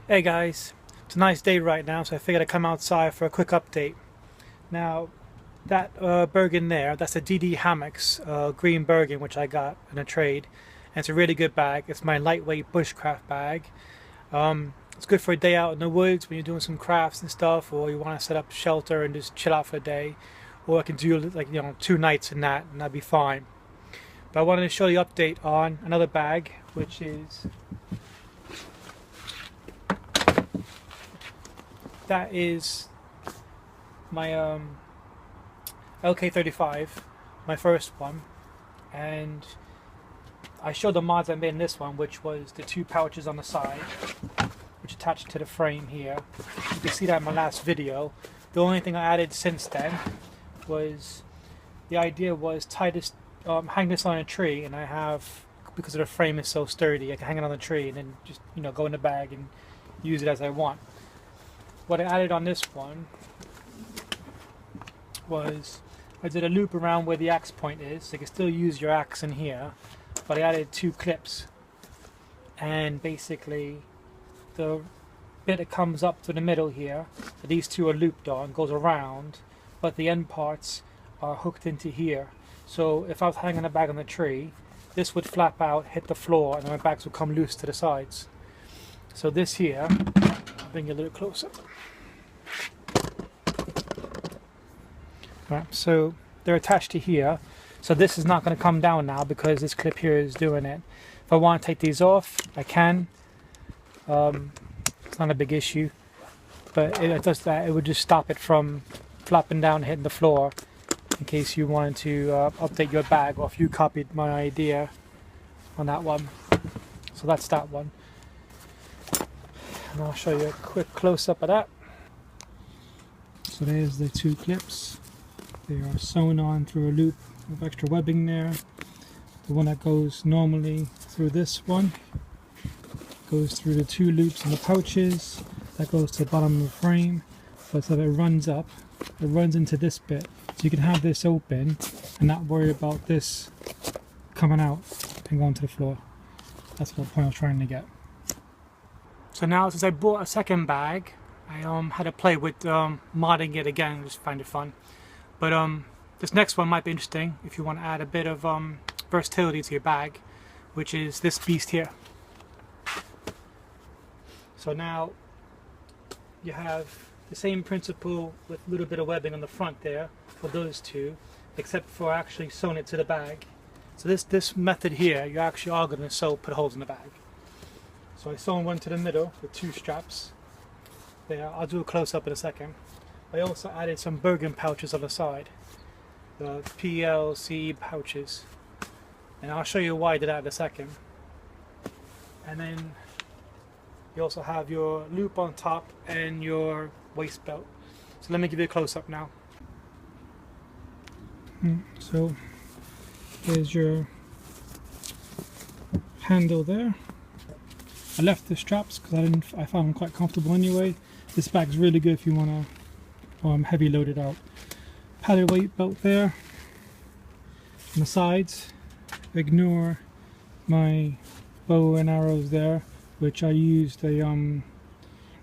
Hey guys, it's a nice day right now, so I figured I'd come outside for a quick update. Now, that Bergen there, that's a DD Hammocks green Bergen, which I got in a trade. And it's a really good bag. It's my lightweight bushcraft bag. It's good for a day out in the woods when you're doing some crafts and stuff, or you want to set up shelter and just chill out for a day. Or I can do like 2 nights in that, and that'd be fine. But I wanted to show you an update on another bag, which is that is my LK35, my first one, and I showed the mods I made in this one, which was the 2 pouches on the side, which attached to the frame here. You can see that in my last video. The only thing I added since then was the idea was hang this on a tree, and I have, because the frame is so sturdy, I can hang it on the tree and then just go in the bag and use it as I want. What I added on this one was I did a loop around where the axe point is, so you can still use your axe in here, but I added 2 clips, and basically the bit that comes up to the middle here, so these 2 are looped on, goes around, but the end parts are hooked into here. So if I was hanging a bag on the tree, this would flap out, hit the floor, and then my bags would come loose to the sides. So this here, I'll bring you a little closer. Right, so they're attached to here, so this is not going to come down now because this clip here is doing it. If I want to take these off, I can. It's not a big issue, but it does that. It would just stop it from flapping down and hitting the floor, in case you wanted to update your bag, or if you copied my idea on that one. So that's that one, and I'll show you a quick close-up of that. So there's the 2 clips. They are sewn on through a loop of extra webbing there. The one that goes normally through this one goes through the 2 loops in the pouches. That goes to the bottom of the frame, but so that it runs up, it runs into this bit. So you can have this open and not worry about this coming out and going to the floor. That's the point I was trying to get. So now, since I bought a second bag, I had to play with modding it again, just find it fun. But this next one might be interesting if you want to add a bit of versatility to your bag, which is this beast here. So now you have the same principle with a little bit of webbing on the front there for those 2, except for actually sewing it to the bag. So this method here, you actually are going to put holes in the bag. So I sewn one to the middle with 2 straps. There, I'll do a close-up in a second. I also added some Bergen pouches on the side, the PLC pouches, and I'll show you why I did that in a second. And then you also have your loop on top and your waist belt. So let me give you a close-up now. So there's your handle there. I left the straps because I found them quite comfortable anyway. This bag's really good if you want to heavy loaded out. Padded weight belt there on the sides. Ignore my bow and arrows there, which I used a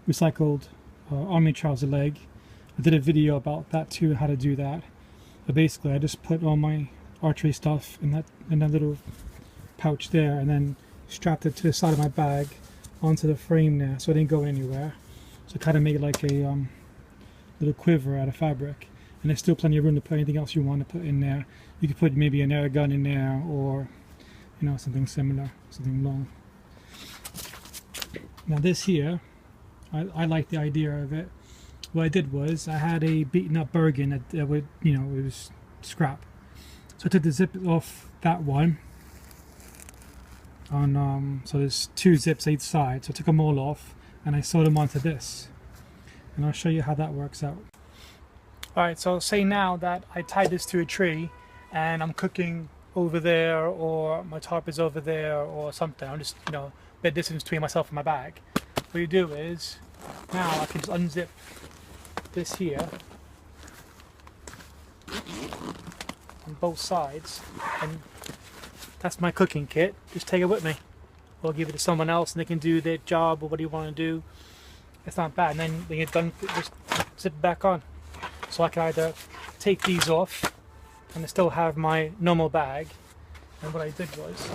recycled army trouser leg. I did a video about that too, how to do that. But basically I just put all my archery stuff in that little pouch there, and then strapped it to the side of my bag onto the frame there, so it didn't go anywhere. So kind of make it like a little quiver out of fabric, and there's still plenty of room to put anything else you want to put in there. You could put maybe an air gun in there, or something similar, something long. Now this here, I like the idea of it. What I did was I had a beaten up Bergen that would, it was scrap. So I took the zip off that one. So there's 2 zips each side. So I took them all off and I sewed them onto this. And I'll show you how that works out. Alright, so say now that I tied this to a tree and I'm cooking over there, or my tarp is over there or something. I'm just, a bit distance between myself and my bag. What you do is, now I can just unzip this here on both sides, and that's my cooking kit. Just take it with me. Or give it to someone else and they can do their job or what do you want to do. it's not bad. And then when you're done, just zip it back on. So I can either take these off and I still have my normal bag. And what I did was,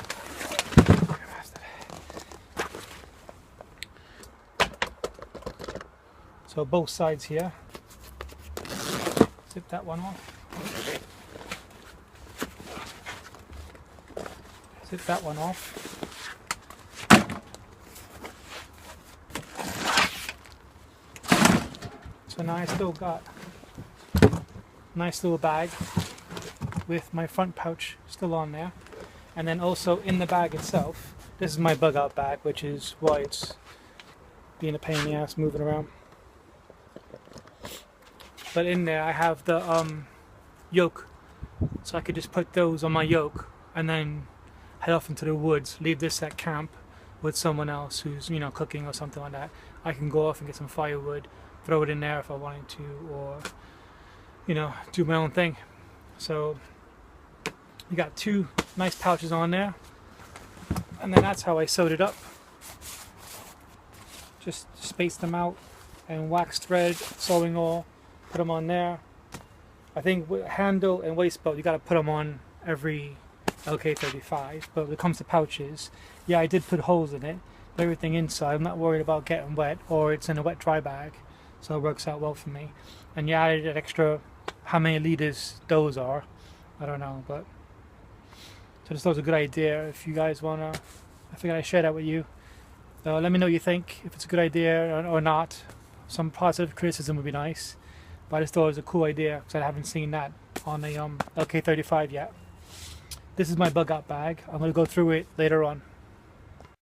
so both sides here, zip that one off, zip that one off. So now I still got a nice little bag with my front pouch still on there. And then also in the bag itself, this is my bug out bag, which is why it's being a pain in the ass moving around. But in there I have the yoke, so I could just put those on my yoke and then head off into the woods, leave this at camp with someone else who's, you know, cooking or something like that. I can go off and get some firewood, throw it in there if I wanted to, or, you know, do my own thing. So you got two nice pouches on there, and then that's how I sewed it up. Just space them out and wax thread, sewing all, put them on there. I think with handle and waist belt you got to put them on every LK35, but when it comes to pouches, yeah, I did put holes in it, but everything inside I'm not worried about getting wet, or it's in a wet dry bag, so it works out well for me. And yeah, I added an extra, how many liters those are, I don't know, but so this was a good idea. If you guys wanna, I figured I'd share that with you. Let me know what you think, if it's a good idea or not. Some positive criticism would be nice, but I just thought it was a cool idea because I haven't seen that on the LK35 yet. This is my bug out bag. I'm going to go through it later on.